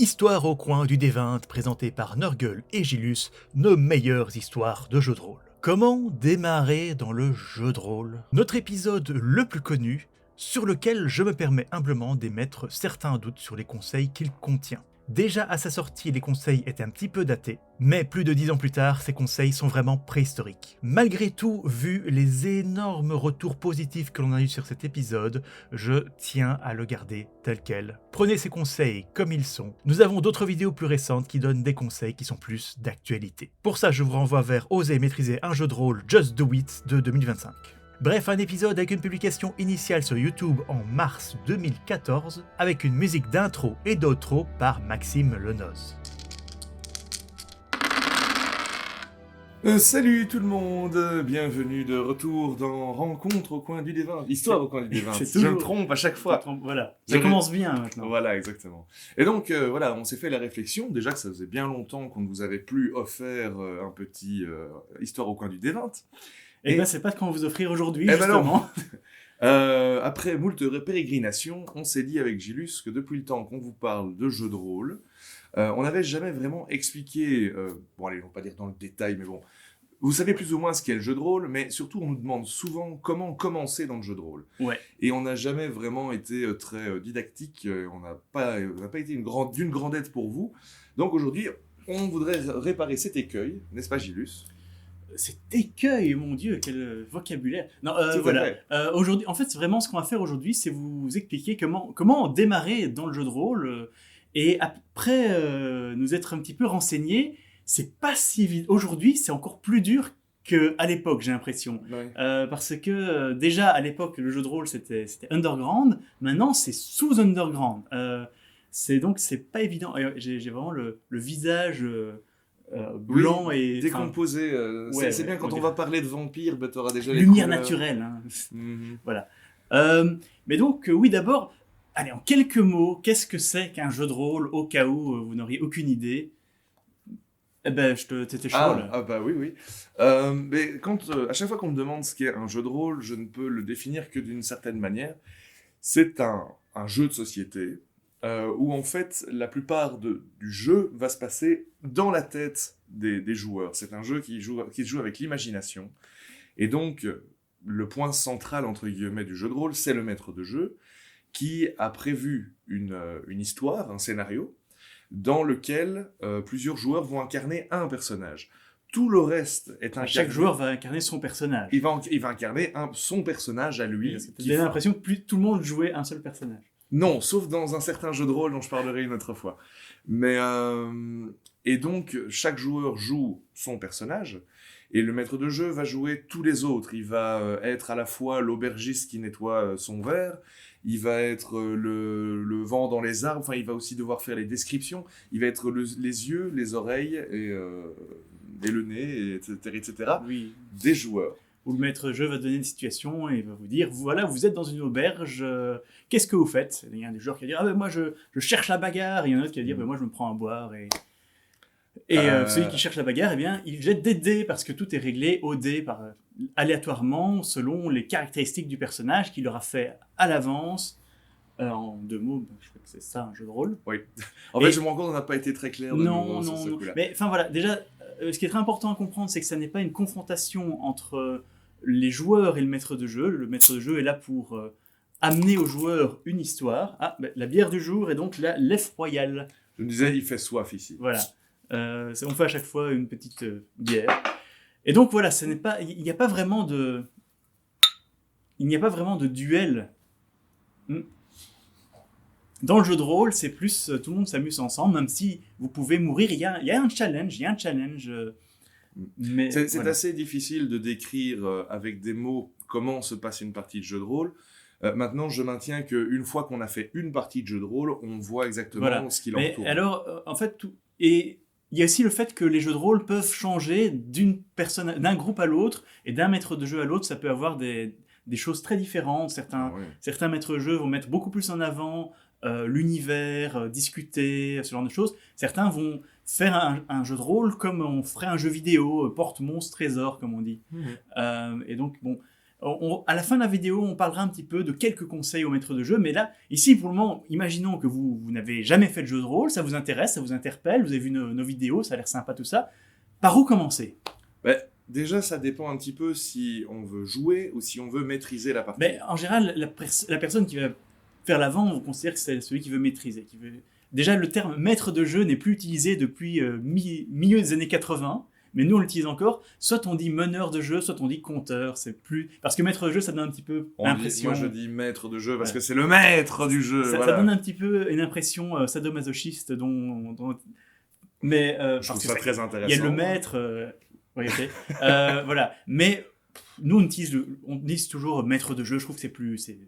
Histoire au coin du D20 présenté par Nurgle et Gilus, nos meilleures histoires de jeux de rôle. Comment démarrer dans le jeu de rôle? Notre épisode le plus connu, sur lequel je me permets humblement d'émettre certains doutes sur les conseils qu'il contient. Déjà à sa sortie, les conseils étaient un petit peu datés, mais plus de 10 ans plus tard, ces conseils sont vraiment préhistoriques. Malgré tout, vu les énormes retours positifs que l'on a eu sur cet épisode, je tiens à le garder tel quel. Prenez ces conseils comme ils sont. Nous avons d'autres vidéos plus récentes qui donnent des conseils qui sont plus d'actualité. Pour ça, je vous renvoie vers Oser maîtriser un jeu de rôle Just Do It de 2025. Bref, un épisode avec une publication initiale sur YouTube en mars 2014, avec une musique d'intro et d'outro par Maxime Lenoz. Salut tout le monde, bienvenue de retour dans Rencontre au coin du D20, Histoire au coin du D20, je me trompe à chaque fois. Voilà, ça commence bien maintenant. Voilà, exactement. Et donc, voilà, on s'est fait la réflexion, déjà que ça faisait bien longtemps qu'on ne vous avait plus offert un petit Histoire au coin du D20. Et ben c'est pas ce qu'on va vous offrir aujourd'hui, justement. Après moult pérégrinations, on s'est dit avec Gilus que depuis le temps qu'on vous parle de jeux de rôle, on n'avait jamais vraiment expliqué, bon allez, on va pas dire dans le détail, mais bon, vous savez plus ou moins ce qu'est le jeu de rôle, mais surtout on nous demande souvent comment commencer dans le jeu de rôle. Ouais. Et on n'a jamais vraiment été très didactique, on n'a pas été d'une grande aide pour vous. Donc aujourd'hui, on voudrait réparer cet écueil, n'est-ce pas Gilus ? Cet écueil, mon Dieu, quel vocabulaire. Non, Tout voilà. Aujourd'hui, en fait, vraiment, ce qu'on va faire aujourd'hui, c'est vous expliquer comment démarrer dans le jeu de rôle. Et après nous être un petit peu renseignés, c'est pas si vite. Aujourd'hui, c'est encore plus dur qu'à l'époque, j'ai l'impression. Ouais. Parce que déjà, à l'époque, le jeu de rôle, c'était underground. Maintenant, c'est sous underground. Donc, c'est pas évident. J'ai vraiment le visage... blanc oui, et décomposé. C'est bien quand on va parler de vampires, bah, tu auras déjà les lumière couleurs. naturelle. Hein. Mm-hmm. Voilà. Mais donc, oui, d'abord, allez, en quelques mots, qu'est-ce que c'est qu'un jeu de rôle au cas où vous n'auriez aucune idée? Eh ben, t'étais chaud là. Ah bah oui. Mais à chaque fois qu'on me demande ce qu'est un jeu de rôle, je ne peux le définir que d'une certaine manière. C'est un jeu de société. Où en fait la plupart du jeu va se passer dans la tête des joueurs. C'est un jeu qui se joue avec l'imagination. Et donc, le point central, entre guillemets, du jeu de rôle, c'est le maître de jeu qui a prévu une histoire, un scénario, dans lequel plusieurs joueurs vont incarner un personnage. Tout le reste est incarné... Chaque joueur va incarner son personnage. Il va incarner son personnage à lui. J'ai l'impression que tout le monde jouait un seul personnage. Non, sauf dans un certain jeu de rôle dont je parlerai une autre fois. Mais et donc, chaque joueur joue son personnage, et le maître de jeu va jouer tous les autres. Il va être à la fois l'aubergiste qui nettoie son verre, il va être le vent dans les arbres, enfin, il va aussi devoir faire les descriptions, il va être les yeux, les oreilles, et le nez, etc. Oui. Des joueurs. Où le maître de jeu va donner une situation et va vous dire, voilà, vous êtes dans une auberge, qu'est-ce que vous faites? Il y a des joueurs qui vont dire, ah ben moi je cherche la bagarre, et il y en a un autre qui va dire, ben moi je me prends à boire, et celui qui cherche la bagarre, eh bien, il jette des dés, parce que tout est réglé au dé, aléatoirement, selon les caractéristiques du personnage qu'il aura fait à l'avance. En 2 mots, je crois que c'est ça un jeu de rôle. Oui. En fait, je me rends compte qu'on n'a pas été très clair. Non. Mais enfin voilà, déjà, ce qui est très important à comprendre, c'est que ça n'est pas une confrontation entre les joueurs et le maître de jeu. Le maître de jeu est là pour amener aux joueurs une histoire. Ah, ben, la bière du jour est donc la Lef Royale. Je me disais, il fait soif ici. Voilà. On fait à chaque fois une petite bière. Et donc voilà, il n'y a pas vraiment de duel. Dans le jeu de rôle, c'est plus tout le monde s'amuse ensemble, même si vous pouvez mourir. Il y a un challenge. Mais c'est assez difficile de décrire avec des mots comment se passe une partie de jeu de rôle. Maintenant, je maintiens qu'une fois qu'on a fait une partie de jeu de rôle, on voit exactement ce qui l'entoure. Alors, en fait, et il y a aussi le fait que les jeux de rôle peuvent changer d'un groupe à l'autre et d'un maître de jeu à l'autre. Ça peut avoir des choses très différentes. Certains maîtres de jeu vont mettre beaucoup plus en avant l'univers, discuter, ce genre de choses. Certains vont faire un jeu de rôle comme on ferait un jeu vidéo, porte monstre trésor comme on dit. Et donc bon, À la fin de la vidéo, on parlera un petit peu de quelques conseils aux maîtres de jeu, mais là, ici, pour le moment, imaginons que vous n'avez jamais fait de jeu de rôle, ça vous intéresse, ça vous interpelle, vous avez vu nos vidéos, ça a l'air sympa tout ça. Par où commencer? Déjà, ça dépend un petit peu si on veut jouer ou si on veut maîtriser la partie. En général, la personne qui va faire l'avant, on considère que c'est celui qui veut maîtriser. Déjà, le terme maître de jeu n'est plus utilisé depuis milieu des années 80, mais nous on l'utilise encore. Soit on dit meneur de jeu, soit on dit compteur. C'est plus parce que maître de jeu, ça donne un petit peu l'impression. Moi, je dis maître de jeu parce que c'est le maître du jeu. Ça donne un petit peu une impression sadomasochiste mais je trouve ça très intéressant. Il y a le maître. Oui, ok. Voilà. Mais nous, on utilise toujours maître de jeu. Je trouve que c'est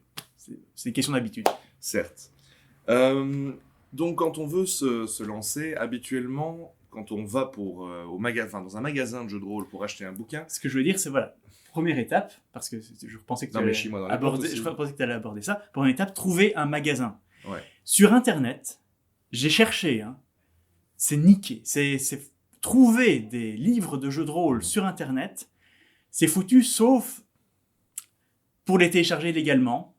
une question d'habitude. Certes. Donc, quand on veut se lancer, habituellement, quand on va dans un magasin de jeux de rôle pour acheter un bouquin... Ce que je veux dire, c'est voilà, première étape, parce que je pensais que tu allais aborder ça. Première étape, trouver un magasin. Ouais. Sur Internet, j'ai cherché, c'est niqué. C'est trouver des livres de jeux de rôle sur Internet, c'est foutu, sauf pour les télécharger légalement.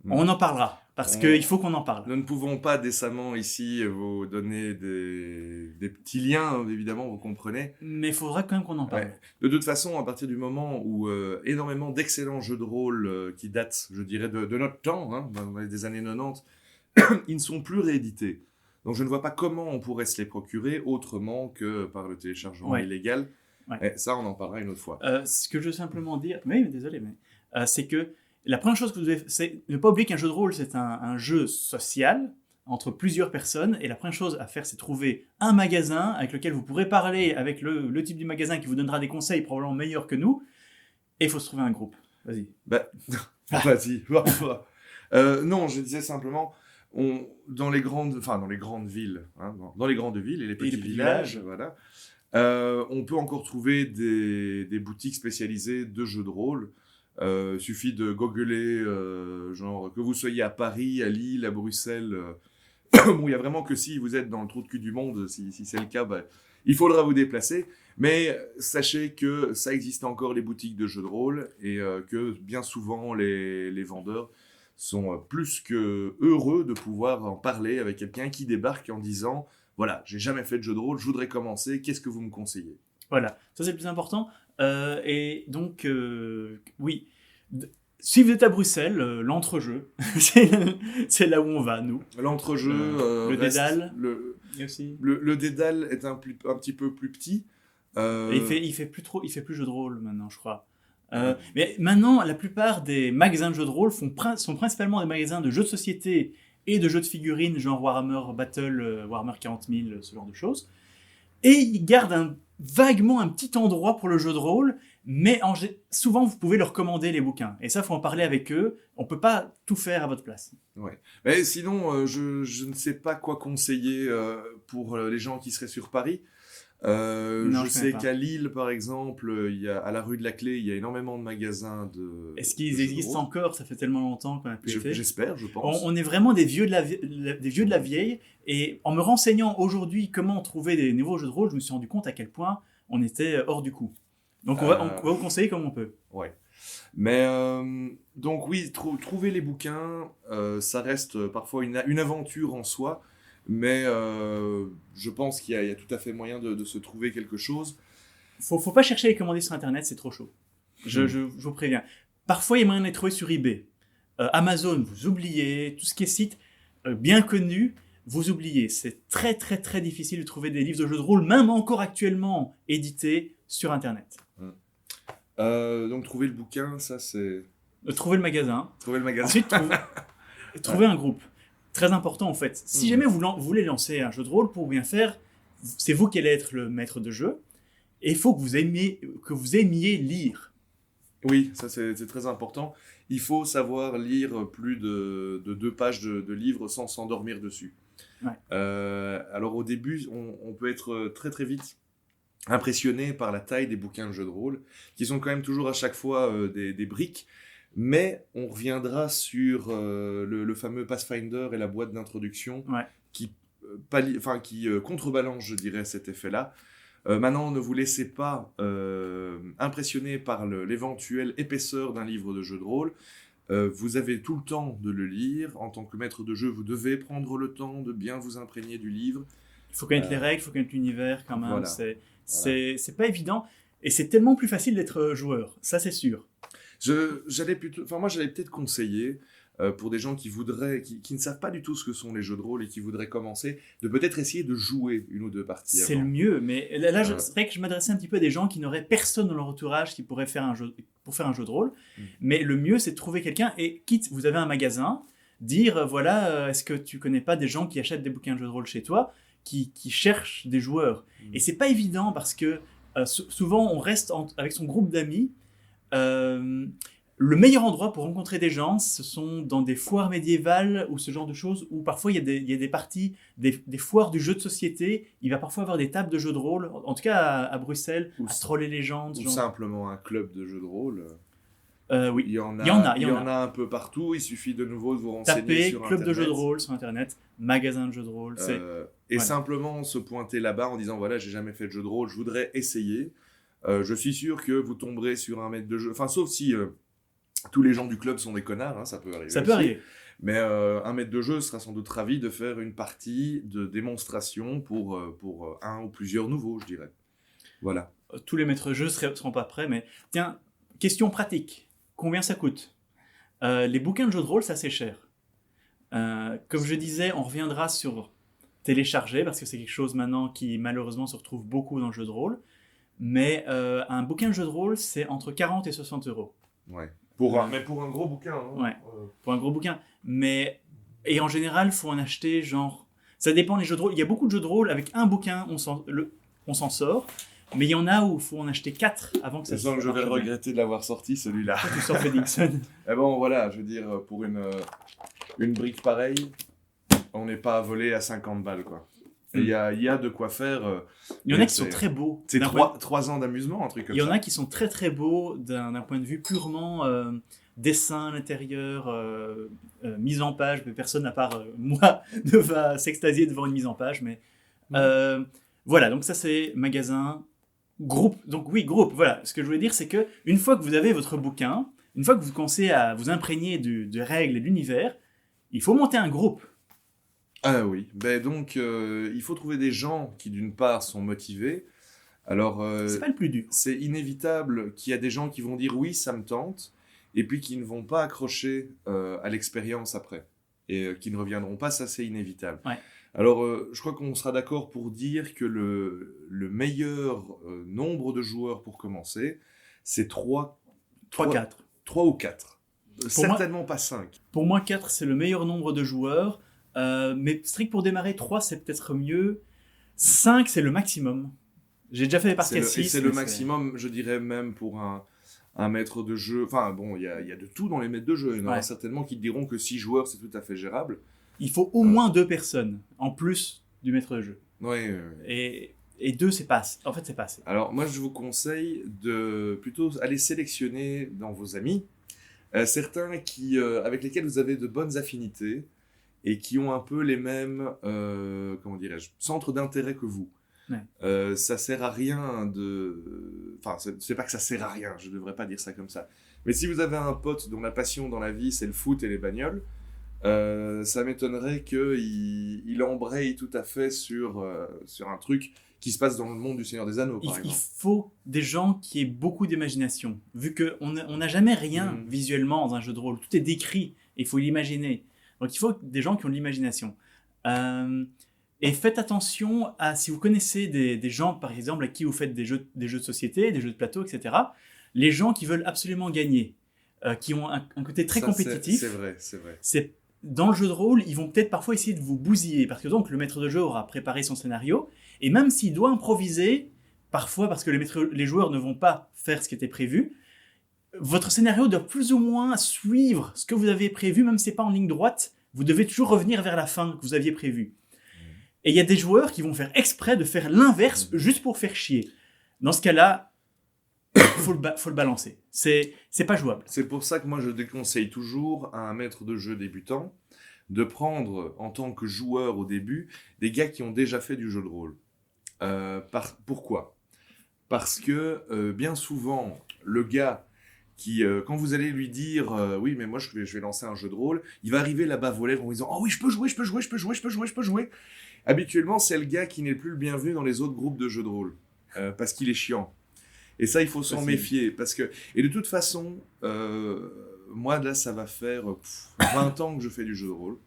On en parlera. Parce qu'il faut qu'on en parle. Nous ne pouvons pas décemment ici vous donner des petits liens, évidemment, vous comprenez. Mais il faudra quand même qu'on en parle. Ouais. De toute façon, à partir du moment où énormément d'excellents jeux de rôle qui datent, je dirais, de notre temps, dans les années 90, ils ne sont plus réédités. Donc je ne vois pas comment on pourrait se les procurer autrement que par le téléchargement illégal. Ouais. Et ça, on en parlera une autre fois. Ce que je veux simplement dire, mais désolé, c'est que la première chose que vous devez, c'est ne pas oublier qu'un jeu de rôle, c'est un jeu social entre plusieurs personnes. Et la première chose à faire, c'est trouver un magasin avec lequel vous pourrez parler avec le type du magasin qui vous donnera des conseils probablement meilleurs que nous. Et il faut se trouver un groupe. Vas-y. Vas-y. Non, je disais simplement, dans les grandes villes, dans les grandes villes et les petits villages, voilà, on peut encore trouver des boutiques spécialisées de jeux de rôle. Suffit de googler, genre, que vous soyez à Paris, à Lille, à Bruxelles, bon, il n'y a vraiment que si vous êtes dans le trou de cul du monde, si c'est le cas, il faudra vous déplacer. Mais sachez que ça existe encore, les boutiques de jeux de rôle, et que bien souvent, les vendeurs sont plus que heureux de pouvoir en parler avec quelqu'un qui débarque en disant « Voilà, j'ai jamais fait de jeu de rôle, je voudrais commencer, qu'est-ce que vous me conseillez ?» Voilà, ça c'est le plus important. Et donc, oui, si vous êtes à Bruxelles, l'entrejeu, c'est là où on va, nous. L'entrejeu, le Dédale, le Dédale est un petit peu plus petit. Il fait plus jeu de rôle maintenant, je crois. Mais maintenant, la plupart des magasins de jeux de rôle sont principalement des magasins de jeux de société et de jeux de figurines, genre Warhammer Battle, Warhammer 40 000, ce genre de choses. Et ils gardent vaguement un petit endroit pour le jeu de rôle, mais souvent vous pouvez leur commander les bouquins. Et ça, il faut en parler avec eux. On ne peut pas tout faire à votre place. Ouais. Mais sinon, je ne sais pas quoi conseiller pour les gens qui seraient sur Paris. Je sais qu'à Lille, par exemple, à la rue de la Clé, il y a énormément de magasins de... Est-ce qu'ils existent encore? Ça fait tellement longtemps qu'on a pu été. J'espère, je pense. On est vraiment des vieux de la vieille. Et en me renseignant aujourd'hui comment trouver des nouveaux jeux de rôle, je me suis rendu compte à quel point on était hors du coup. Donc on va vous conseiller comme on peut. Ouais. Mais donc oui, trouver les bouquins, ça reste parfois une aventure en soi. Mais je pense qu'il y a tout à fait moyen de se trouver quelque chose. Faut pas chercher à les commander sur Internet, c'est trop chaud. Je vous préviens. Parfois, il y a moyen de les trouver sur eBay. Amazon, vous oubliez. Tout ce qui est site bien connu, vous oubliez. C'est très, très, très difficile de trouver des livres de jeux de rôle, même encore actuellement édités sur Internet. Donc, trouver le bouquin, ça c'est... Trouver le magasin. Ensuite, trouver un groupe. Très important en fait. Si jamais vous voulez lancer un jeu de rôle, pour bien faire, c'est vous qui allez être le maître de jeu. Et il faut que vous aimiez lire. Oui, ça c'est très important. Il faut savoir lire plus de 2 pages de livres sans s'endormir dessus. Ouais. Alors au début, on peut être très très vite impressionné par la taille des bouquins de jeux de rôle, qui sont quand même toujours à chaque fois des briques. Mais on reviendra sur le fameux Pathfinder et la boîte d'introduction qui contrebalance, je dirais, cet effet-là. Maintenant, ne vous laissez pas impressionner par l'éventuelle épaisseur d'un livre de jeu de rôle. Vous avez tout le temps de le lire. En tant que maître de jeu, vous devez prendre le temps de bien vous imprégner du livre. Il faut connaître les règles, il faut connaître l'univers quand même. Voilà. C'est pas évident. Et c'est tellement plus facile d'être joueur, ça c'est sûr. J'allais peut-être conseiller pour des gens qui ne savent pas du tout ce que sont les jeux de rôle et qui voudraient commencer, de peut-être essayer de jouer une ou deux parties. C'est avant. le mieux, mais là, c'est vrai que je m'adressais un petit peu à des gens qui n'auraient personne dans leur entourage qui pourrait faire un jeu de rôle. Mais le mieux, c'est de trouver quelqu'un et quitte, vous avez un magasin, dire voilà, est-ce que tu connais pas des gens qui achètent des bouquins de jeux de rôle chez toi, qui cherchent des joueurs. Et c'est pas évident parce que souvent on reste avec son groupe d'amis. Le meilleur endroit pour rencontrer des gens, ce sont dans des foires médiévales ou ce genre de choses, où parfois il y a des parties, des foires du jeu de société. Il va parfois avoir des tables de jeux de rôle, en tout cas à Bruxelles, à Troll et Légendes. Ou simplement un club de jeux de rôle. Oui, il y en a un peu partout. Il suffit de nouveau de vous renseigner Tapez sur club Internet. de jeux de rôle sur Internet, magasin de jeux de rôle. Simplement se pointer là-bas en disant voilà, j'ai jamais fait de jeu de rôle, je voudrais essayer. Je suis sûr que vous tomberez sur un maître de jeu. Enfin, sauf si tous les gens du club sont des connards, hein, ça peut arriver. Ça peut arriver. Mais un maître de jeu sera sans doute ravi de faire une partie de démonstration pour un ou plusieurs nouveaux, je dirais. Voilà. Tous les maîtres de jeu ne seront pas prêts, mais tiens, question pratique. Combien ça coûte ? Les bouquins de jeux de rôle, ça c'est cher. Comme je disais, on reviendra sur télécharger, parce que c'est quelque chose maintenant qui malheureusement se retrouve beaucoup dans le jeu de rôle. Mais un bouquin de jeu de rôle, c'est entre 40 et 60 euros. Ouais. Mais pour un gros bouquin. Hein. Ouais, pour un gros bouquin. Et en général, il faut en acheter genre... Ça dépend des jeux de rôle. Il y a beaucoup de jeux de rôle, avec un bouquin, on s'en sort. Mais il y en a où il faut en acheter 4 avant que ça se fasse. Je vais regretter de l'avoir sorti, celui-là. Tu sors Dixon. Et bon, voilà, je veux dire, pour une brique pareille, on n'est pas à voler à 50 balles, quoi. Il y a de quoi faire. Il y en a qui sont très beaux. C'est 3 ans d'amusement, un truc comme ça. Il y en a qui sont très très beaux d'un point de vue purement dessin à l'intérieur, mise en page. Mais personne à part moi ne va s'extasier devant une mise en page. Mais voilà, donc ça c'est magasin, groupe. Donc oui, groupe. Voilà, ce que je voulais dire, c'est que une fois que vous avez votre bouquin, une fois que vous commencez à vous imprégner de règles et de l'univers, il faut monter un groupe. Ah oui, donc il faut trouver des gens qui d'une part sont motivés. Alors c'est pas le plus dur. C'est inévitable qu'il y a des gens qui vont dire oui, ça me tente, et puis qui ne vont pas accrocher à l'expérience après, et qui ne reviendront pas, ça c'est inévitable. Ouais. Alors je crois qu'on sera d'accord pour dire que le meilleur nombre de joueurs pour commencer, c'est 3 ou 4. Certainement pas 5. Pour moi, 4 c'est le meilleur nombre de joueurs. Mais strict pour démarrer, 3 c'est peut-être mieux. 5 c'est le maximum. J'ai déjà fait des parties à 6. C'est le maximum, je dirais même pour un maître de jeu. Enfin bon, il y a de tout dans les maîtres de jeu. Il y en aura certainement qui te diront que 6 joueurs c'est tout à fait gérable. Il faut au moins 2 personnes en plus du maître de jeu. Ouais. Et 2 c'est pas. En fait c'est pas assez. Alors moi je vous conseille de plutôt aller sélectionner dans vos amis certains avec lesquels vous avez de bonnes affinités. Et qui ont un peu les mêmes, centres d'intérêt que vous. Ouais. Ça sert à rien Enfin, c'est pas que ça sert à rien, je devrais pas dire ça comme ça. Mais si vous avez un pote dont la passion dans la vie, c'est le foot et les bagnoles, ça m'étonnerait qu'il embraye tout à fait sur un truc qui se passe dans le monde du Seigneur des Anneaux, par exemple. Il faut des gens qui aient beaucoup d'imagination. Vu qu'on n'a jamais rien visuellement dans un jeu de rôle. Tout est décrit, et il faut l'imaginer. Donc il faut des gens qui ont de l'imagination. Et faites attention à, si vous connaissez des gens, par exemple, à qui vous faites des jeux de société, des jeux de plateau, etc., les gens qui veulent absolument gagner, qui ont un côté très compétitif. C'est vrai. Dans le jeu de rôle, ils vont peut-être parfois essayer de vous bousiller, parce que donc le maître de jeu aura préparé son scénario, et même s'il doit improviser, parfois parce que les joueurs ne vont pas faire ce qui était prévu, votre scénario doit plus ou moins suivre ce que vous avez prévu, même si ce n'est pas en ligne droite, vous devez toujours revenir vers la fin que vous aviez prévue. Et il y a des joueurs qui vont faire exprès de faire l'inverse juste pour faire chier. Dans ce cas-là, faut le balancer. C'est pas jouable. C'est pour ça que moi je déconseille toujours à un maître de jeu débutant de prendre en tant que joueur au début des gars qui ont déjà fait du jeu de rôle. Pourquoi ? Parce que bien souvent, le gars qui, quand vous allez lui dire oui, mais moi je vais lancer un jeu de rôle, il va arriver là-bas vos lèvres en disant oh oui, je peux jouer, je peux jouer, je peux jouer, je peux jouer, je peux jouer. Habituellement, c'est le gars qui n'est plus le bienvenu dans les autres groupes de jeux de rôle parce qu'il est chiant. Et ça, il faut s'en méfier. Et de toute façon, moi, là, ça va faire 20 ans que je fais du jeu de rôle.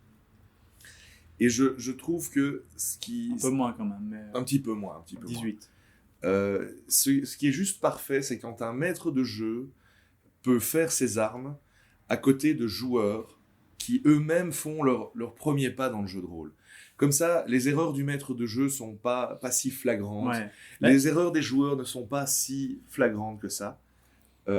Et je trouve que ce qui... Un peu moins quand même. Mais... Un petit peu moins. 18. Ce qui est juste parfait, c'est quand un maître de jeu peut faire ses armes à côté de joueurs qui eux-mêmes font leur premier pas dans le jeu de rôle. Comme ça, les erreurs du maître de jeu sont pas si flagrantes. Ouais. Les erreurs des joueurs ne sont pas si flagrantes que ça.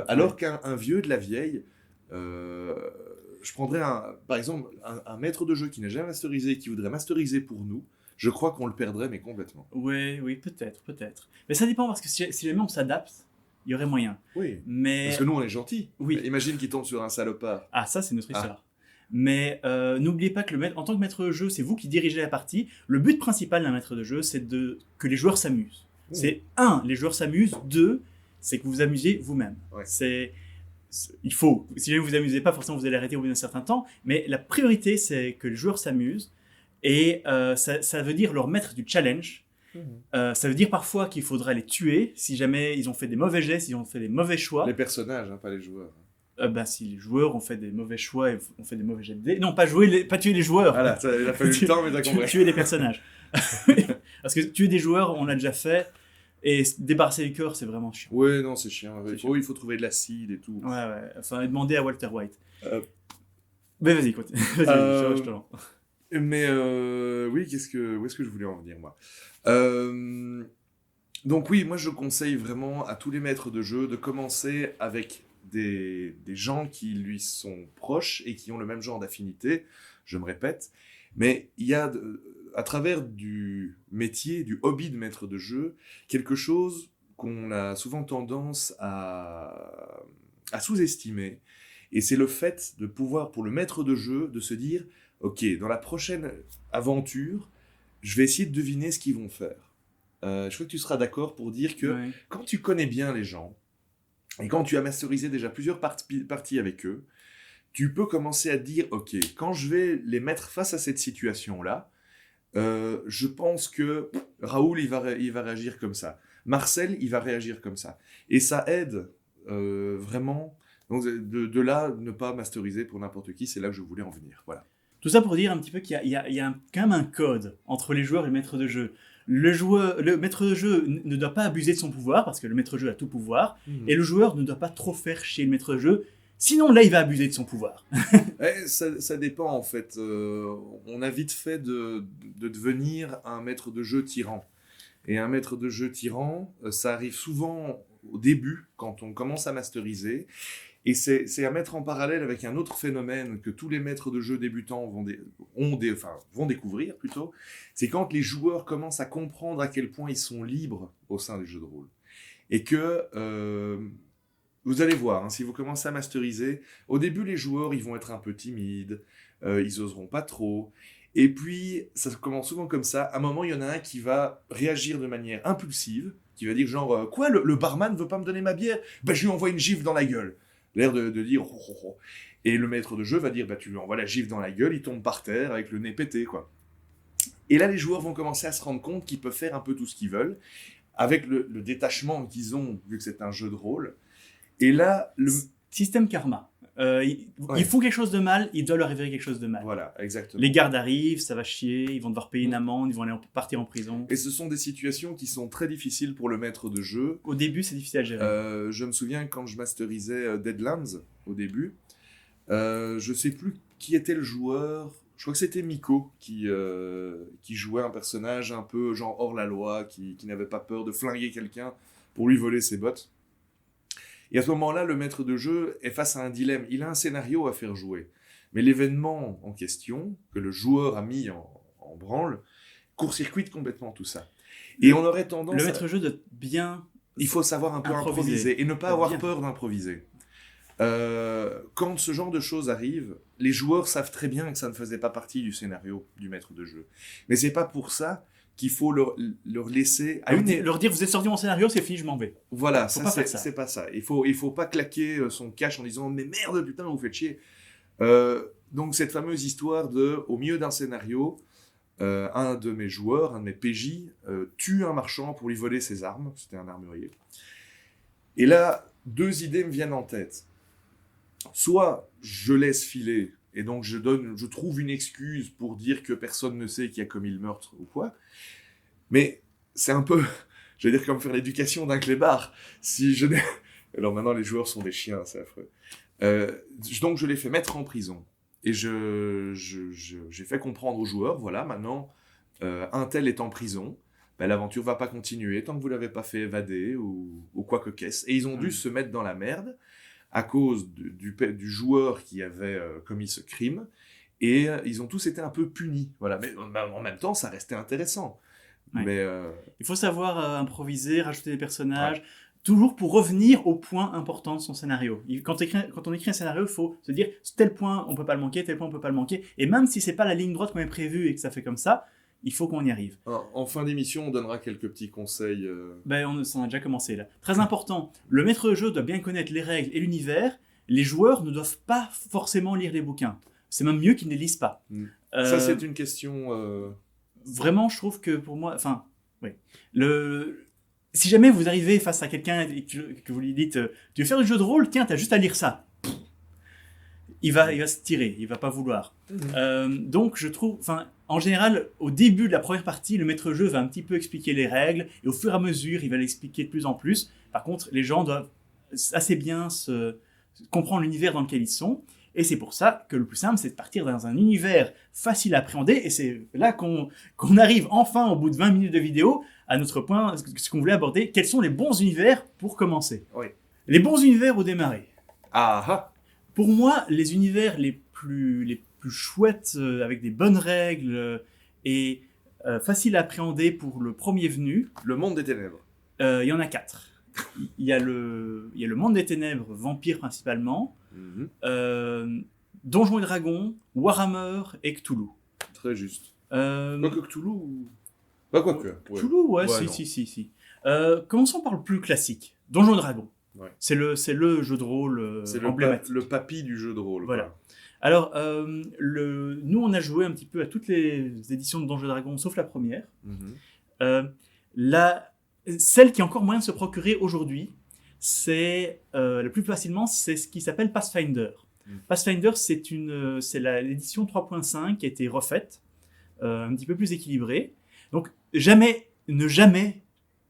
Alors qu'un vieux de la vieille, je prendrais par exemple un maître de jeu qui n'a jamais masterisé, qui voudrait masteriser pour nous, je crois qu'on le perdrait, mais complètement. Oui, peut-être. Mais ça dépend, parce que si jamais on s'adapte, il y aurait moyen. Oui, mais... parce que nous, on est gentils. Oui. Imagine qu'il tombe sur un salopard. Ah, ça, c'est notre histoire. Mais n'oubliez pas que en tant que maître de jeu, c'est vous qui dirigez la partie. Le but principal d'un maître de jeu, c'est que les joueurs s'amusent. C'est 1, les joueurs s'amusent. 2, c'est que vous vous amusez vous-même. Ouais. Il faut. Si jamais vous vous amusez pas, forcément, vous allez arrêter au bout d'un certain temps. Mais la priorité, c'est que les joueurs s'amusent. Et ça veut dire leur mettre du challenge. Ça veut dire parfois qu'il faudra les tuer si jamais ils ont fait des mauvais gestes, ils ont fait des mauvais choix. Les personnages, pas les joueurs. Si les joueurs ont fait des mauvais choix et ont fait des mauvais jets de dés. Non, pas tuer les joueurs. Voilà, ça, il a fallu le temps, mais t'as compris. Tuer les personnages. Parce que tuer des joueurs, on l'a déjà fait. Et débarrasser du cœur, c'est vraiment chiant. Ouais, non, c'est chiant. Il faut trouver de l'acide et tout. Ouais. Enfin, demander à Walter White. Mais vas-y, continue. Je te lance. Mais oui, où est-ce que je voulais en venir, moi Donc oui, moi je conseille vraiment à tous les maîtres de jeu de commencer avec des gens qui lui sont proches et qui ont le même genre d'affinité, je me répète, mais il y a à travers du métier, du hobby de maître de jeu, quelque chose qu'on a souvent tendance à sous-estimer, et c'est le fait de pouvoir, pour le maître de jeu, de se dire ok, dans la prochaine aventure, je vais essayer de deviner ce qu'ils vont faire. Je crois que tu seras d'accord pour dire que quand tu connais bien les gens, et quand tu as masterisé déjà plusieurs parties avec eux, tu peux commencer à dire, ok, quand je vais les mettre face à cette situation-là, je pense que Raoul, il va réagir comme ça. Marcel, il va réagir comme ça. Et ça aide vraiment. Donc de là, ne pas masteriser pour n'importe qui, c'est là que je voulais en venir. Voilà. Tout ça pour dire un petit peu qu'il y a quand même un code entre les joueurs et le maître de jeu. Le maître de jeu ne doit pas abuser de son pouvoir, parce que le maître de jeu a tout pouvoir, et le joueur ne doit pas trop faire chier le maître de jeu, sinon là il va abuser de son pouvoir. Ça dépend en fait. On a vite fait de devenir un maître de jeu tyran. Et un maître de jeu tyran, ça arrive souvent au début, quand on commence à masteriser. Et c'est à mettre en parallèle avec un autre phénomène que tous les maîtres de jeu débutants vont découvrir plutôt. C'est quand les joueurs commencent à comprendre à quel point ils sont libres au sein du jeu de rôle. Et que vous allez voir, si vous commencez à masteriser, au début les joueurs ils vont être un peu timides, ils oseront pas trop. Et puis ça commence souvent comme ça. À un moment il y en a un qui va réagir de manière impulsive, qui va dire genre quoi, le barman veut pas me donner ma bière, je lui envoie une gifle dans la gueule. L'air de dire oh, oh, oh. Et le maître de jeu va dire tu lui envoies la gifle dans la gueule, il tombe par terre avec le nez pété quoi. Et là les joueurs vont commencer à se rendre compte qu'ils peuvent faire un peu tout ce qu'ils veulent avec le détachement qu'ils ont vu que c'est un jeu de rôle. Et là le système karma. Ils font quelque chose de mal, il doit leur arriver quelque chose de mal. Voilà, exactement. Les gardes arrivent, ça va chier, ils vont devoir payer une amende, ils vont partir en prison. Et ce sont des situations qui sont très difficiles pour le maître de jeu. Au début, c'est difficile à gérer. Je me souviens quand je masterisais Deadlands, au début, je sais plus qui était le joueur, je crois que c'était Miko qui jouait un personnage un peu genre hors la loi, qui n'avait pas peur de flinguer quelqu'un pour lui voler ses bottes. Et à ce moment-là, le maître de jeu est face à un dilemme. Il a un scénario à faire jouer. Mais l'événement en question, que le joueur a mis en branle, court-circuite complètement tout ça. Et on aurait tendance... Le maître de jeu doit bien... Il faut savoir un peu improviser et ne pas avoir peur d'improviser. Quand ce genre de choses arrive, les joueurs savent très bien que ça ne faisait pas partie du scénario du maître de jeu. Mais c'est pas pour ça qu'il faut leur laisser à Leur dire, vous êtes sorti de mon scénario, c'est fini, je m'en vais. Voilà, Faut ça pas faire ça. c'est pas ça. Il faut pas claquer son cash en disant mais merde putain vous faites chier. Donc cette fameuse histoire de au milieu d'un scénario, un de mes joueurs, un de mes PJ tue un marchand pour lui voler ses armes. C'était un armurier. Et là, deux idées me viennent en tête. Soit je laisse filer et donc je trouve une excuse pour dire que personne ne sait qui a commis le meurtre ou quoi. Mais c'est un peu, je vais dire comme faire l'éducation d'un clébard. Alors maintenant les joueurs sont des chiens, c'est affreux. Donc je les fais mettre en prison et j'ai fait comprendre aux joueurs, voilà, maintenant un tel est en prison. Ben, l'aventure va pas continuer tant que vous l'avez pas fait évader ou quoi que qu'est-ce. Et ils ont dû se mettre dans la merde à cause du joueur qui avait commis ce crime. Et ils ont tous été un peu punis. Voilà. Mais en même temps, ça restait intéressant. Ouais. Mais, il faut savoir improviser, rajouter des personnages, toujours pour revenir au point important de son scénario. Quand on écrit un scénario, il faut se dire tel point on peut pas le manquer, tel point on peut pas le manquer. Et même si c'est pas la ligne droite qu'on est prévu et que ça fait comme ça, il faut qu'on y arrive. En fin d'émission, on donnera quelques petits conseils. Ça en a déjà commencé là. Très important, le maître de jeu doit bien connaître les règles et l'univers. Les joueurs ne doivent pas forcément lire les bouquins. C'est même mieux qu'ils ne les lisent pas. Ça, c'est une question... Vraiment, je trouve que pour moi... Si jamais vous arrivez face à quelqu'un et que vous lui dites tu veux faire du jeu de rôle, tiens, t'as juste à lire ça. Il va se tirer, il va pas vouloir. Donc je trouve, en général, au début de la première partie, le maître de jeu va un petit peu expliquer les règles et au fur et à mesure, il va l'expliquer de plus en plus. Par contre, les gens doivent assez bien comprendre l'univers dans lequel ils sont. Et c'est pour ça que le plus simple, c'est de partir dans un univers facile à appréhender. Et c'est là qu'on arrive enfin, au bout de 20 minutes de vidéo, à notre point, ce qu'on voulait aborder. Quels sont les bons univers pour commencer ? Oui. Les bons univers au démarrer. Ah. Pour moi, les univers les plus chouettes, avec des bonnes règles et faciles à appréhender pour le premier venu. Le monde des ténèbres. Il y en a 4. Il y a le monde des ténèbres, vampires principalement, Donjons et Dragons, Warhammer et Cthulhu. Très juste. Quoique Cthulhu... Pas quoique. Ouais. Cthulhu, ouais, si. Commençons par le plus classique, Donjons et Dragons. Ouais. C'est le jeu de rôle emblématique. Le papy du jeu de rôle. Voilà. Quoi. Alors, nous, on a joué un petit peu à toutes les éditions de Donjons et Dragons, sauf la première. Celle qui est encore moyen de se procurer aujourd'hui, c'est le plus facilement, c'est ce qui s'appelle Pathfinder. Pathfinder, c'est l'édition 3.5 qui a été refaite, un petit peu plus équilibrée. Donc, ne jamais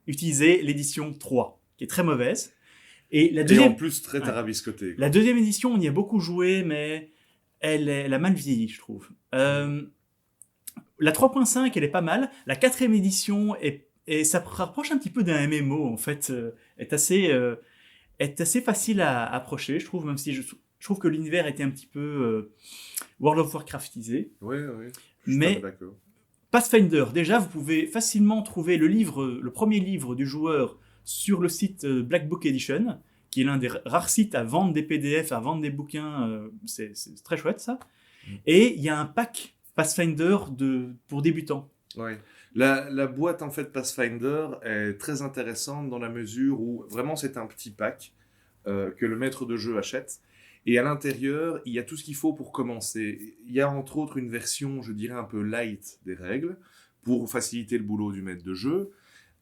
utiliser l'édition 3, qui est très mauvaise. Et en plus très tarabiscotée. La deuxième édition, on y a beaucoup joué, mais elle a mal vieilli, je trouve. La 3.5, elle est pas mal. La 4e édition et ça rapproche un petit peu d'un MMO, en fait, est assez facile à approcher, je trouve, même si je trouve que l'univers était un petit peu World of Warcraftisé. Oui. Mais Pathfinder, déjà, vous pouvez facilement trouver le premier livre du joueur sur le site Black Book Edition, qui est l'un des rares sites à vendre des PDF, à vendre des bouquins, c'est très chouette ça. Et il y a un pack Pathfinder pour débutants. Oui. La boîte en fait Pathfinder est très intéressante dans la mesure où vraiment c'est un petit pack que le maître de jeu achète et à l'intérieur il y a tout ce qu'il faut pour commencer. Il y a entre autres une version, je dirais un peu light des règles pour faciliter le boulot du maître de jeu.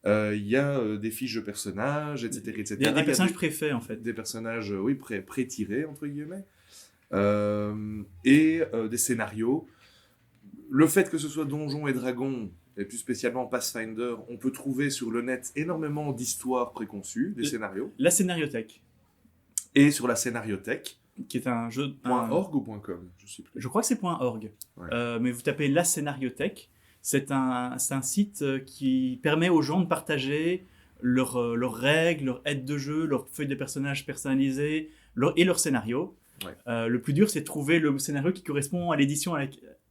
Il y a des fiches de personnages, etc. Des personnages préfaits en fait. Des personnages pré-tirés entre guillemets et des scénarios. Le fait que ce soit Donjons et Dragons et plus spécialement Pathfinder, on peut trouver sur le net énormément d'histoires préconçues, des scénarios. La scénariothèque. Et sur la scénariothèque. Qui est un jeu... .org ou .com, je sais plus. Je crois que c'est .org. Ouais. Mais vous tapez la scénariothèque. C'est un site qui permet aux gens de partager leurs règles, leurs aides de jeu, leurs feuilles de personnages personnalisées et leurs scénarios. Ouais. Le plus dur, c'est de trouver le scénario qui correspond à l'édition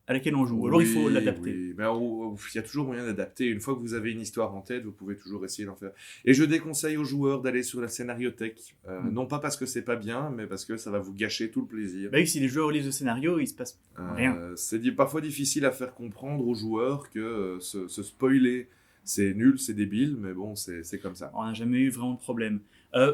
à laquelle on joue. Alors il faut l'adapter. Oui. Ben, il y a toujours moyen d'adapter. Une fois que vous avez une histoire en tête, vous pouvez toujours essayer d'en faire. Et je déconseille aux joueurs d'aller sur la scénariothèque. Non pas parce que c'est pas bien, mais parce que ça va vous gâcher tout le plaisir. Bah oui, si les joueurs lisent le scénario, il se passe rien. C'est parfois difficile à faire comprendre aux joueurs que se spoiler, c'est nul, c'est débile, mais bon, c'est comme ça. On n'a jamais eu vraiment de problème.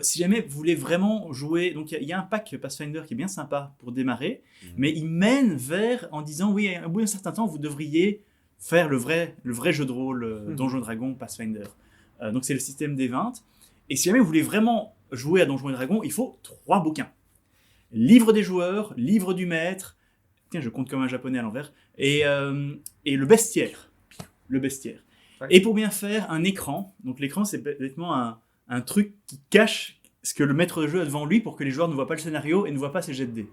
Si jamais vous voulez vraiment jouer, donc il y a un pack Pathfinder qui est bien sympa pour démarrer, mais il mène vers en disant oui, au bout d'un certain temps, vous devriez faire le vrai jeu de rôle Donjons et Dragons Pathfinder. Donc c'est le système des 20. Et si jamais vous voulez vraiment jouer à Donjons et Dragons, il faut 3 bouquins. Livre des joueurs, livre du maître, tiens, je compte comme un japonais à l'envers, et le bestiaire. Le bestiaire. Ouais. Et pour bien faire, un écran. Donc l'écran, c'est bêtement un truc qui cache ce que le maître de jeu a devant lui pour que les joueurs ne voient pas le scénario et ne voient pas ses jets de dés.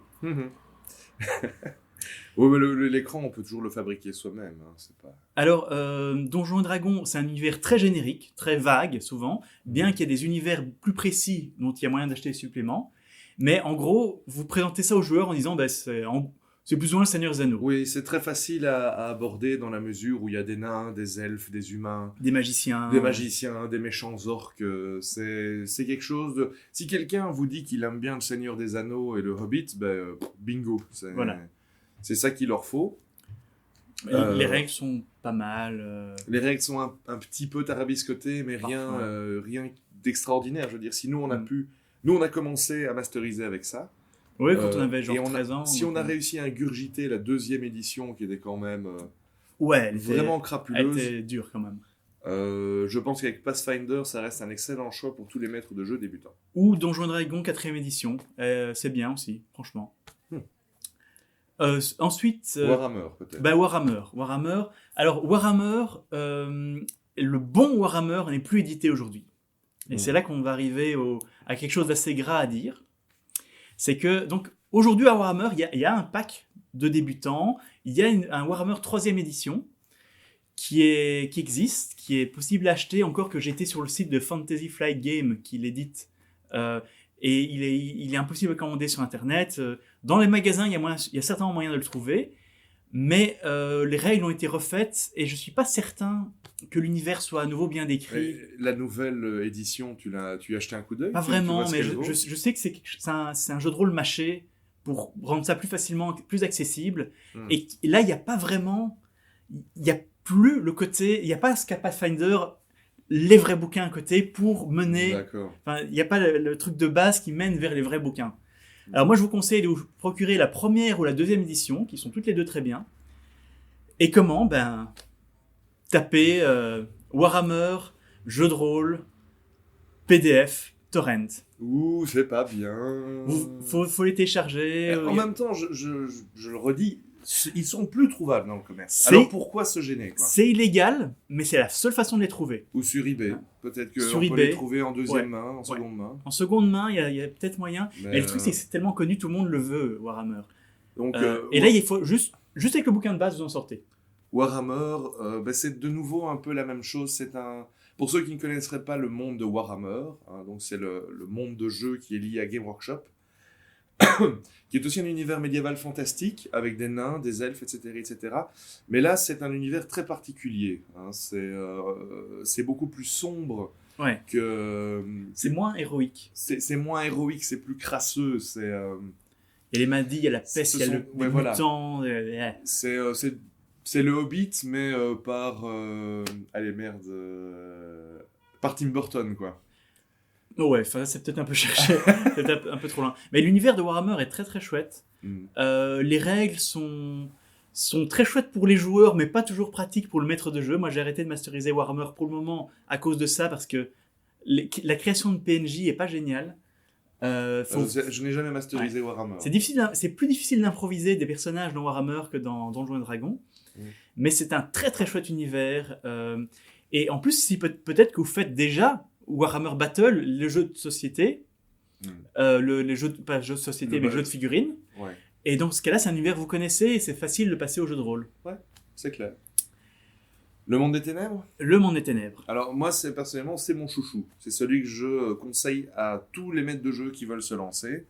Oui, mais l'écran, on peut toujours le fabriquer soi-même. Hein, c'est pas... Alors, Donjons et Dragons, c'est un univers très générique, très vague souvent, bien qu'il y ait des univers plus précis dont il y a moyen d'acheter des suppléments. Mais en gros, vous présentez ça aux joueurs en disant c'est plus ou moins le Seigneur des Anneaux. Oui, c'est très facile à aborder dans la mesure où il y a des nains, des elfes, des humains, Des magiciens. des méchants orques. C'est quelque chose de... Si quelqu'un vous dit qu'il aime bien le Seigneur des Anneaux et le Hobbit, bingo. Voilà. C'est ça qu'il leur faut. Les règles sont pas mal. Les règles sont un petit peu tarabiscotées, mais rien d'extraordinaire. Je veux dire, si nous, on a commencé à masteriser avec ça. Oui, quand on avait genre et 13 ans. Si on a réussi à ingurgiter la 2e édition, qui était quand même elle vraiment elle crapuleuse, était dure quand même. je pense qu'avec Pathfinder, ça reste un excellent choix pour tous les maîtres de jeu débutants. Ou Donjons et Dragons 4e édition. C'est bien aussi, franchement. Ensuite... Warhammer, peut-être. Warhammer. Alors, Warhammer, le bon Warhammer n'est plus édité aujourd'hui. Et c'est là qu'on va arriver à quelque chose d'assez gras à dire. C'est que, donc, aujourd'hui à Warhammer, il y a un pack de débutants, il y a un Warhammer 3e édition qui existe, qui est possible d'acheter, encore que j'étais sur le site de Fantasy Flight Game qui l'édite, et il est impossible à commander sur Internet. Dans les magasins, il y a certainement moyen de le trouver, mais les règles ont été refaites, et je ne suis pas certain que l'univers soit à nouveau bien décrit. Mais la nouvelle édition, tu as acheté un coup d'œil? Pas vraiment, mais je sais que c'est un jeu de rôle mâché pour rendre ça plus facilement, plus accessible. Et là, il n'y a pas vraiment... Il n'y a plus le côté... Il n'y a pas ce qu'a Pathfinder, les vrais bouquins à côté pour mener... D'accord. Enfin, il n'y a pas le truc de base qui mène vers les vrais bouquins. Alors moi, je vous conseille de vous procurer la 1e ou la 2e édition, qui sont toutes les deux très bien. Et comment? Tapez Warhammer, jeu de rôle, PDF, torrent. Ouh, c'est pas bien. Faut les télécharger. En même temps, je le redis, ils sont plus trouvables dans le commerce. Alors pourquoi se gêner, quoi? C'est illégal, mais c'est la seule façon de les trouver. Ou sur eBay. Peut-être qu'on peut eBay, les trouver en 2e main, en seconde main. En seconde main, il y a peut-être moyen. Mais le truc, c'est que c'est tellement connu, tout le monde le veut, Warhammer. Donc, et là, il faut juste avec le bouquin de base, vous en sortez. Warhammer, c'est de nouveau un peu la même chose. Pour ceux qui ne connaisseraient pas le monde de Warhammer, donc c'est le monde de jeu qui est lié à Game Workshop, qui est aussi un univers médiéval fantastique, avec des nains, des elfes, etc. etc. Mais là, c'est un univers très particulier. C'est beaucoup plus sombre. Ouais. C'est moins héroïque. C'est moins héroïque, c'est plus crasseux. Il y a les maladies, il y a la peste, il y a le mutant. C'est le Hobbit, mais par Tim Burton, quoi. Ouais, c'est peut-être un peu cherché, c'est peut-être un peu trop loin. Mais l'univers de Warhammer est très très chouette. Les règles sont très chouettes pour les joueurs, mais pas toujours pratiques pour le maître de jeu. Moi, j'ai arrêté de masteriser Warhammer pour le moment à cause de ça, parce que la création de PNJ est pas géniale. Je n'ai jamais masterisé Warhammer. C'est plus difficile d'improviser des personnages dans Warhammer que dans Donjons et Dragons. Mais c'est un très très chouette univers. Et en plus, si peut-être que vous faites déjà Warhammer Battle, le jeu de société, les jeux, pas jeu de société, mais jeu de figurines. Ouais. Et dans ce cas-là, c'est un univers que vous connaissez et c'est facile de passer au jeu de rôle. Ouais, c'est clair. Le Monde des Ténèbres? Le Monde des Ténèbres. Alors moi, personnellement, c'est mon chouchou. C'est celui que je conseille à tous les maîtres de jeu qui veulent se lancer.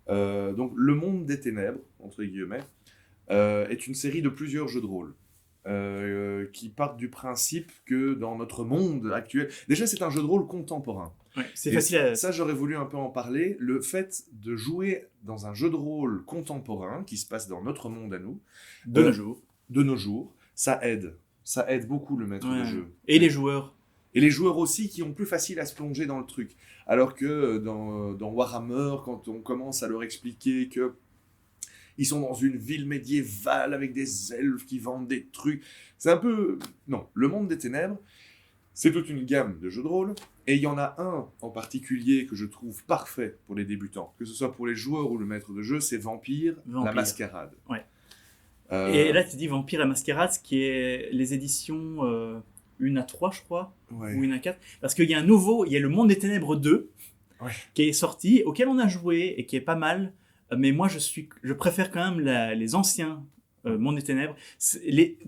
Donc, Le Monde des Ténèbres, entre guillemets. est une série de plusieurs jeux de rôle. Qui partent du principe que dans notre monde actuel... Déjà, c'est un jeu de rôle contemporain. Ouais, c'est Et facile à... ça, j'aurais voulu un peu en parler. Le fait de jouer dans un jeu de rôle contemporain, qui se passe dans notre monde à nous, de nos jours. de nos jours, ça aide. Ça aide beaucoup le maître de Ouais. jeu. Et les joueurs. Et les joueurs aussi qui ont plus facile à se plonger dans le truc. Alors que dans Warhammer, quand on commence à leur expliquer que ils sont dans une ville médiévale avec des elfes qui vendent des trucs, c'est un peu... Non, le monde des ténèbres, c'est toute une gamme de jeux de rôle. Et il y en a un en particulier que je trouve parfait pour les débutants, que ce soit pour les joueurs ou le maître de jeu, c'est Vampire, la Vampire. Mascarade. Ouais. Euh, Et là, tu dis Vampire la Mascarade, ce qui est les éditions 1 à 3, je crois, ouais. ou 1 à 4. Parce qu'il y a un nouveau, il y a le Monde des Ténèbres 2, Ouais. qui est sorti, auquel on a joué et qui est pas mal. Mais moi, je préfère quand même les anciens Monde des Ténèbres.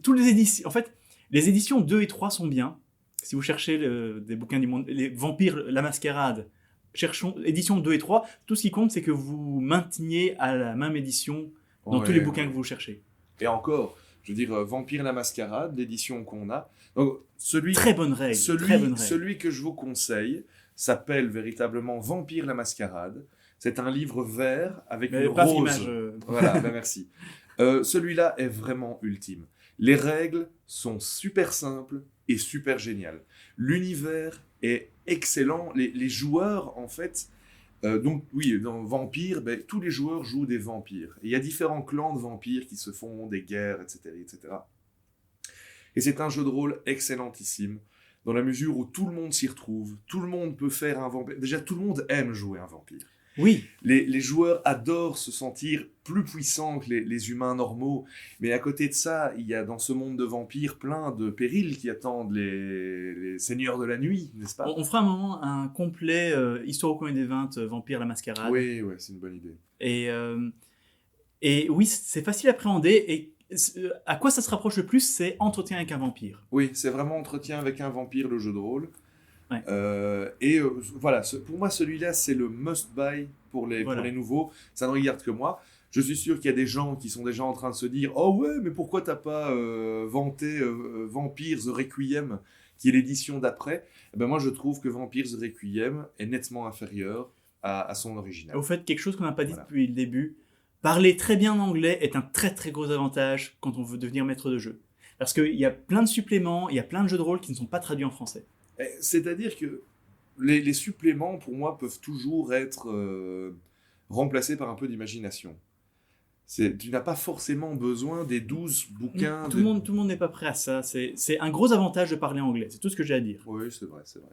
Toutes les éditions, en fait, les éditions 2 et 3 sont bien. Si vous cherchez des bouquins du monde, les Vampires, la Mascarade, cherchons édition 2 et 3. Tout ce qui compte, c'est que vous mainteniez à la même édition dans tous les bouquins que vous cherchez. Et encore, je veux dire, Vampire la Mascarade, l'édition qu'on a. Donc, celui, Très bonne règle. Très bonne règle. celui que je vous conseille s'appelle véritablement Vampire la Mascarade. C'est un livre vert avec Mais une pas rose. l'image. Voilà, ben merci. Celui-là est vraiment ultime. Les règles sont super simples et super géniales. L'univers est excellent. Les joueurs, en fait... donc oui, dans Vampire, ben, tous les joueurs jouent des vampires. Et il y a différents clans de vampires qui se font des guerres, etc. etc. Et c'est un jeu de rôle excellentissime, dans la mesure où tout le monde s'y retrouve. Tout le monde peut faire un vampire. Déjà, tout le monde aime jouer un vampire. Oui. Les joueurs adorent se sentir plus puissants que les humains normaux. Mais à côté de ça, il y a dans ce monde de vampires plein de périls qui attendent les seigneurs de la nuit, n'est-ce pas? On fera un moment un complet Histoire au coin des 20, Vampire la Mascarade. Oui, ouais, c'est une bonne idée. Et oui, c'est facile à appréhender. Et à quoi ça se rapproche le plus, c'est Entretien avec un vampire. Oui, c'est vraiment Entretien avec un vampire, le jeu de rôle. Ouais. Voilà, pour moi, celui-là, c'est le must-buy pour les nouveaux. Ça ne regarde que moi. Je suis sûr qu'il y a des gens qui sont déjà en train de se dire « Oh ouais, mais pourquoi t'as pas vanté Vampire The Requiem, qui est l'édition d'après ?» Eh ben moi, je trouve que Vampire The Requiem est nettement inférieur à son original. Au fait, quelque chose qu'on n'a pas dit Voilà. depuis le début, parler très bien anglais est un très très gros avantage quand on veut devenir maître de jeu. Parce qu'il y a plein de suppléments, il y a plein de jeux de rôle qui ne sont pas traduits en français. C'est-à-dire que les suppléments, pour moi, peuvent toujours être remplacés par un peu d'imagination. Tu n'as pas forcément besoin des 12 bouquins. Tout le monde n'est pas prêt à ça. C'est un gros avantage de parler anglais. C'est tout ce que j'ai à dire. Oui, c'est vrai, c'est vrai.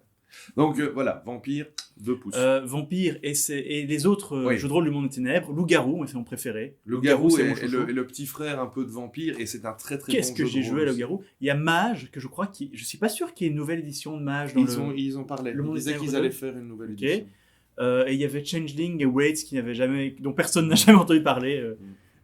Donc voilà, Vampire, 2 pouces. Vampire et les autres jeux de rôle du monde des ténèbres. Loup-garou, moi c'est mon préféré. Loup-garou c'est est mon chouchou. le petit frère un peu de Vampire et c'est un très très Qu'est-ce bon que jeu j'ai de joué à rôle Loup-garou. Il y a Mage, que je crois je suis pas sûr qu'il y ait une nouvelle édition de Mage dans aussi. Ils ont parlé. le monde Ils disaient des qu'ils ténèbres allaient 2. faire une nouvelle Ok. édition. Et il y avait Changeling et Waits dont personne n'a jamais entendu parler.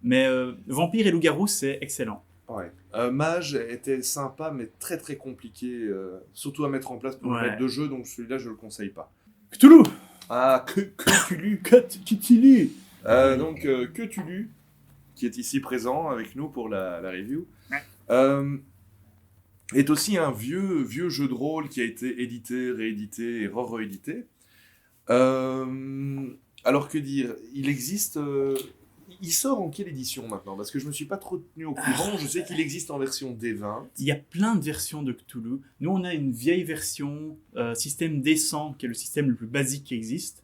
Mais Vampire et Loup-garou, c'est excellent. Ouais. Mage était sympa mais très très compliqué, surtout à mettre en place pour le maître de jeu, donc celui-là je le conseille pas. Cthulhu. Ah, Cthulhu. Cthulhu. Donc Cthulhu, qui est ici présent avec nous pour la review, est aussi un vieux jeu de rôle qui a été édité, réédité et re-réédité. Alors que dire, il existe... il sort en quelle édition maintenant? Parce que je ne me suis pas trop tenu au courant. Je sais qu'il existe en version D20. Il y a plein de versions de Cthulhu. Nous, on a une vieille version, système D100, qui est le système le plus basique qui existe,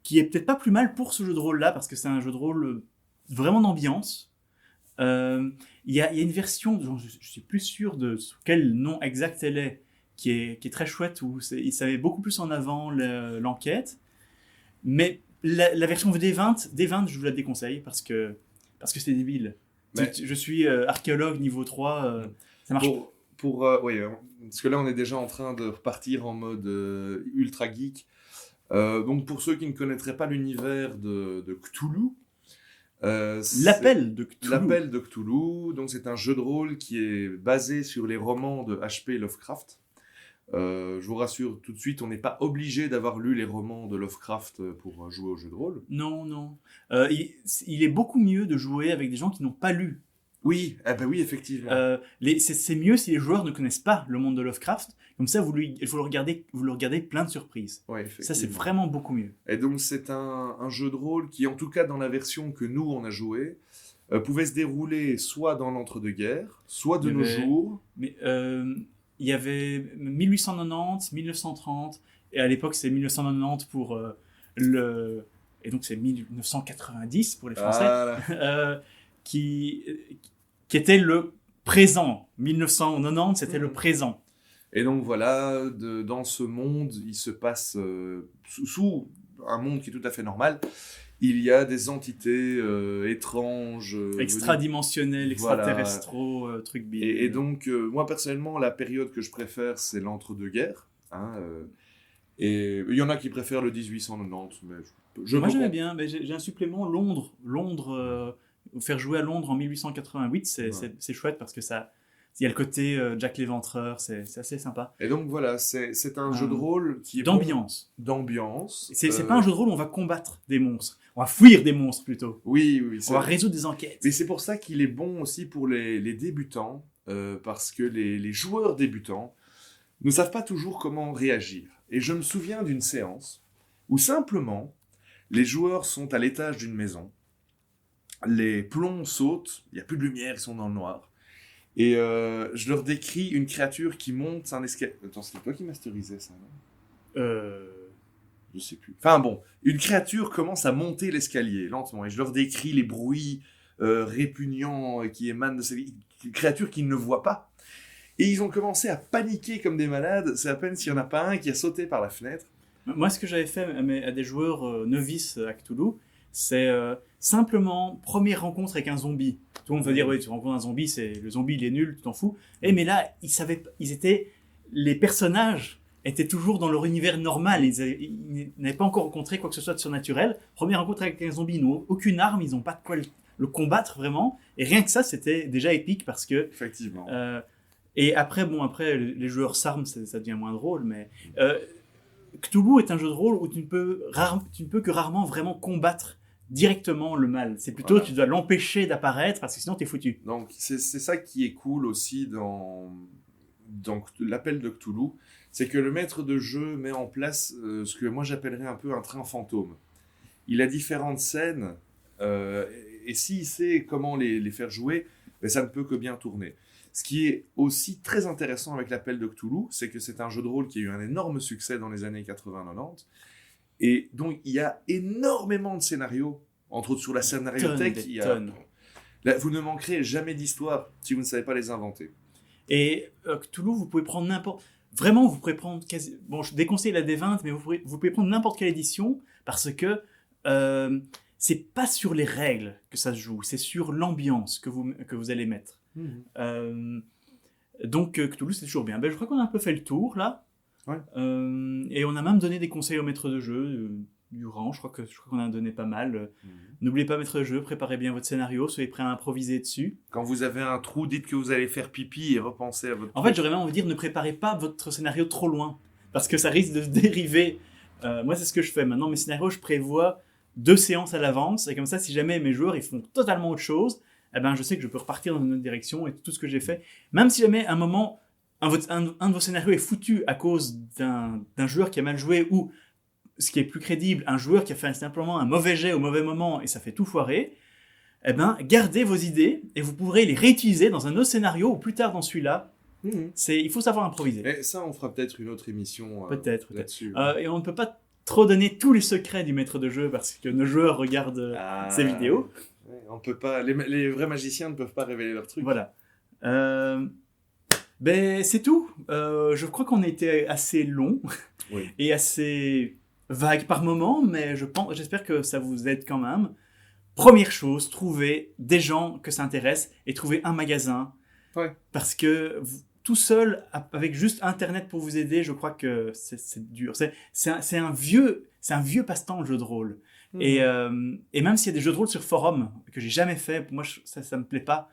qui est peut-être pas plus mal pour ce jeu de rôle-là, parce que c'est un jeu de rôle vraiment d'ambiance. Il y a une version, je suis plus sûr de quel nom exact elle est, qui est très chouette, où ça met beaucoup plus en avant l'enquête. Mais la version D20, je vous la déconseille parce que c'est débile. Mais... Je suis archéologue niveau 3, ça marche pas. Oui, parce que là on est déjà en train de repartir en mode ultra geek. Donc pour ceux qui ne connaîtraient pas l'univers de Cthulhu, L'appel de Cthulhu. L'appel de Cthulhu, donc c'est un jeu de rôle qui est basé sur les romans de H.P. Lovecraft. Je vous rassure tout de suite, on n'est pas obligé d'avoir lu les romans de Lovecraft pour jouer au jeu de rôle. Non. Il est beaucoup mieux de jouer avec des gens qui n'ont pas lu Oui, ah bah oui, effectivement. C'est mieux si les joueurs ne connaissent pas le monde de Lovecraft. Comme ça, vous le regardez plein de surprises. Ouais, Ça, c'est effectivement. vraiment beaucoup mieux. Et donc c'est un jeu de rôle qui, en tout cas dans la version que nous on a joué, pouvait se dérouler soit dans l'entre-deux-guerres, soit de Il y nos avait- jours. Mais il y avait 1890, 1930, et à l'époque, c'est 1990 pour le... Et donc, c'est 1990 pour les Français, Voilà. qui, qui était le présent. 1990, c'était le Mhm. présent. Et donc voilà, dans ce monde, il se passe, sous un monde qui est tout à fait normal, il y a des entités étranges. Extradimensionnel, Voilà. extraterrestraux, trucs bidons. Et donc, moi personnellement, la période que je préfère, c'est l'entre-deux-guerres. Hein, et il y en a qui préfèrent le 1890, mais je Moi, peux j'aimais comprendre. bien. Mais j'ai un supplément Londres. Faire jouer à Londres en 1888, Ouais. c'est chouette parce que ça... Il y a le côté Jack l'Éventreur, c'est assez sympa. Et donc voilà, c'est un jeu de rôle qui est D'ambiance. bon, d'ambiance. C'est pas un jeu de rôle où on va combattre des monstres. On va fuir des monstres plutôt. Oui, oui, On va résoudre des enquêtes. Mais c'est pour ça qu'il est bon aussi pour les débutants, parce que les joueurs débutants ne savent pas toujours comment réagir. Et je me souviens d'une séance où simplement les joueurs sont à l'étage d'une maison, les plombs sautent, il n'y a plus de lumière, ils sont dans le noir. Et je leur décris une créature qui monte un escalier. Attends, c'est toi qui masterisais ça, non? Je sais plus. Enfin bon, une créature commence à monter l'escalier lentement et je leur décris les bruits répugnants qui émanent de cette créature qu'ils ne voient pas. Et ils ont commencé à paniquer comme des malades. C'est à peine s'il n'y en a pas un qui a sauté par la fenêtre. Moi, ce que j'avais fait à des joueurs novices à Cthulhu, c'est simplement première rencontre avec un zombie. Tout le monde va dire, oui, tu rencontres un zombie, le zombie, il est nul, tu t'en fous. Mais là, les personnages étaient toujours dans leur univers normal. Ils n'avaient pas encore rencontré quoi que ce soit de surnaturel. Première rencontre avec un zombie, ils n'ont aucune arme, ils n'ont pas de quoi le combattre vraiment. Et rien que ça, c'était déjà épique parce que... Effectivement. Et après, les joueurs s'arment, ça devient moins drôle, mais... Cthulhu est un jeu de rôle où tu ne peux que rarement vraiment combattre directement le mal. C'est plutôt Voilà. tu dois l'empêcher d'apparaître parce que sinon t'es foutu. Donc c'est ça qui est cool aussi dans l'appel de Cthulhu, c'est que le maître de jeu met en place ce que moi j'appellerais un peu un train fantôme. Il a différentes scènes et s'il sait comment les faire jouer, ben, ça ne peut que bien tourner. Ce qui est aussi très intéressant avec l'appel de Cthulhu, c'est que c'est un jeu de rôle qui a eu un énorme succès dans les années 80-90. Et donc, il y a énormément de scénarios, entre autres sur la scénariothèque. Tonnes. Là, vous ne manquerez jamais d'histoires si vous ne savez pas les inventer. Et Cthulhu, vous pouvez prendre n'importe... Vraiment, vous pouvez prendre... Bon, je déconseille la D20, mais vous pouvez prendre n'importe quelle édition parce que c'est pas sur les règles que ça se joue, c'est sur l'ambiance que vous allez mettre. Donc Cthulhu, c'est toujours bien. Ben, je crois qu'on a un peu fait le tour, là. Ouais. Et on a même donné des conseils au maître de jeu durant. Je crois qu'on en a donné pas mal. N'oubliez pas, maître de jeu, préparez bien votre scénario, soyez prêts à improviser dessus. Quand vous avez un trou, dites que vous allez faire pipi et repensez à votre... En fait, j'aurais même envie de dire, ne préparez pas votre scénario trop loin, parce que ça risque de se dériver. Moi, c'est ce que je fais. Maintenant, mes scénarios, je prévois 2 séances à l'avance, et comme ça, si jamais mes joueurs ils font totalement autre chose, eh ben, je sais que je peux repartir dans une autre direction, et tout ce que j'ai fait, même si jamais à un moment, un de vos scénarios est foutu à cause d'un joueur qui a mal joué, ou, ce qui est plus crédible, un joueur qui a fait simplement un mauvais jet au mauvais moment, et ça fait tout foirer, eh ben, gardez vos idées, et vous pourrez les réutiliser dans un autre scénario, ou plus tard dans celui-là. Il faut savoir improviser. Et ça, on fera peut-être une autre émission Peut-être. là-dessus. Et on ne peut pas trop donner tous les secrets du maître de jeu, parce que nos joueurs regardent ces vidéos. Ouais, on peut pas, les vrais magiciens ne peuvent pas révéler leurs trucs. Voilà. Ben, c'est tout. Je crois qu'on a été assez long Oui. et assez vague par moment, mais j'espère que ça vous aide quand même. Première chose, trouvez des gens que ça intéresse et trouvez un magasin. Ouais. Parce que tout seul, avec juste Internet pour vous aider, je crois que c'est dur. C'est un vieux passe-temps, le jeu de rôle. Et même s'il y a des jeux de rôle sur forum que j'ai jamais fait, moi ça me plaît pas.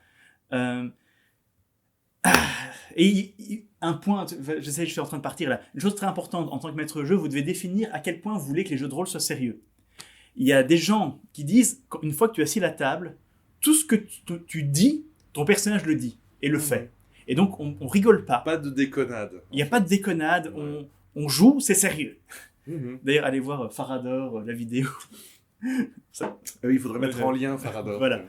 Un point, je suis en train de partir là. Une chose très importante en tant que maître de jeu, vous devez définir à quel point vous voulez que les jeux de rôle soient sérieux. Il y a des gens qui disent, une fois que tu es assis à la table, tout ce que tu dis, ton personnage le dit et le fait. Et donc, on rigole pas. Pas de déconnade. Il n'y a pas de déconnade, on joue, c'est sérieux. Mhm. D'ailleurs, allez voir Farador, la vidéo. Oui, il faudrait mettre en lien Farador. Voilà.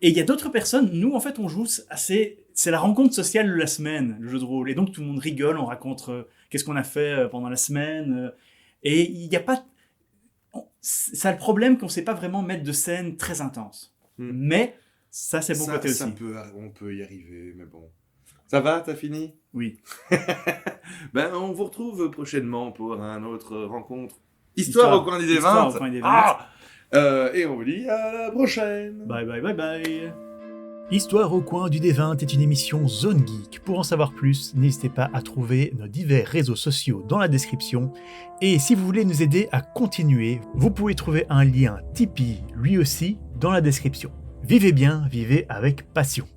Et il y a d'autres personnes, nous en fait on joue c'est la rencontre sociale de la semaine, le jeu de rôle, et donc tout le monde rigole, on raconte qu'est-ce qu'on a fait pendant la semaine, et il n'y a pas... Ça a le problème qu'on ne sait pas vraiment mettre de scène très intense. Mais ça c'est bon côté aussi. On peut y arriver, mais bon. Ça va, t'as fini? Oui. On vous retrouve prochainement pour un autre rencontre. Histoire au coin des 20. Et on vous dit à la prochaine. Bye bye bye bye. Histoire au coin du D20 est une émission Zone Geek. Pour en savoir plus, n'hésitez pas à trouver nos divers réseaux sociaux dans la description. Et si vous voulez nous aider à continuer, vous pouvez trouver un lien Tipeee, lui aussi, dans la description. Vivez bien, vivez avec passion.